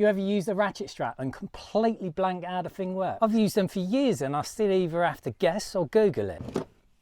You ever use the ratchet strap and completely blank how the thing works? I've used them for years and I still either have to guess or Google it.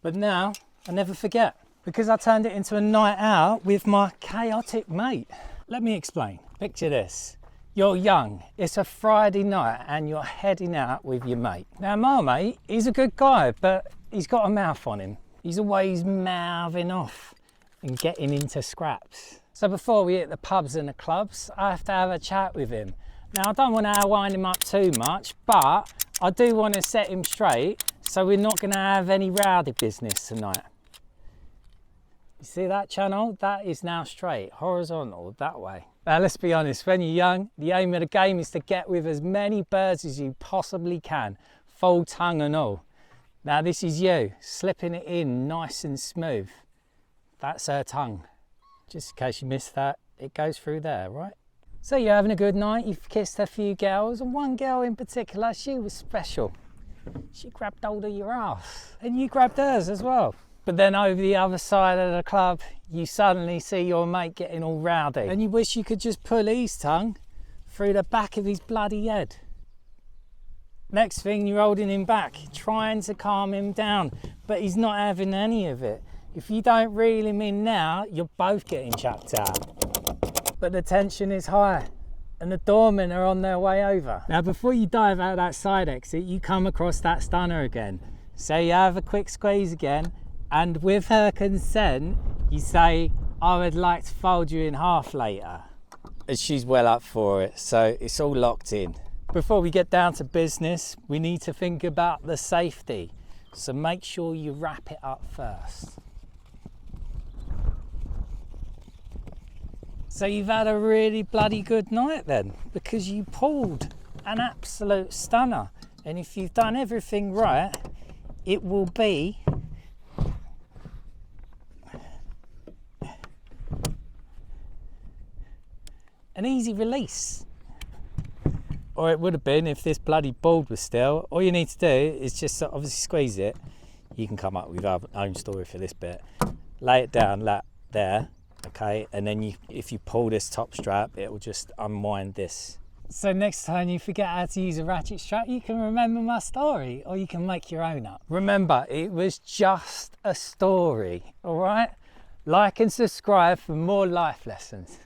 But now I never forget, because I turned it into a night out with my chaotic mate. Let me explain. Picture this. You're young, it's a Friday night and you're heading out with your mate. Now my mate, he's a good guy, but he's got a mouth on him. He's always mouthing off and getting into scraps. So before we hit the pubs and the clubs, I have to have a chat with him. Now I don't want to wind him up too much, but I do want to set him straight so we're not going to have any rowdy business tonight. You see that channel? That is now straight, horizontal, that way. Now let's be honest, when you're young, the aim of the game is to get with as many birds as you possibly can, full tongue and all. Now this is you, slipping it in nice and smooth. That's her tongue. Just in case you missed that, it goes through there, right? So you're having a good night, you've kissed a few girls, and one girl in particular, she was special. She grabbed hold of your ass, and you grabbed hers as well. But then over the other side of the club, you suddenly see your mate getting all rowdy, and you wish you could just pull his tongue through the back of his bloody head. Next thing, you're holding him back, trying to calm him down, but he's not having any of it. If you don't reel him in now, you're both getting chucked out. But the tension is high and the doormen are on their way over. Now before you dive out that side exit, you come across that stunner again. So you have a quick squeeze again, and with her consent, you say, I would like to fold you in half later. And she's well up for it, so it's all locked in. Before we get down to business, we need to think about the safety. So make sure you wrap it up first. So you've had a really bloody good night then, because you pulled an absolute stunner. And if you've done everything right, it will be an easy release. Or it would have been if this bloody board was still. All you need to do is just obviously squeeze it. You can come up with your own story for this bit. Lay it down there. Okay, and then if you pull this top strap, it will just unwind this. So next time you forget how to use a ratchet strap, you can remember my story, or you can make your own up. Remember, it was just a story, all right? Like and subscribe for more life lessons.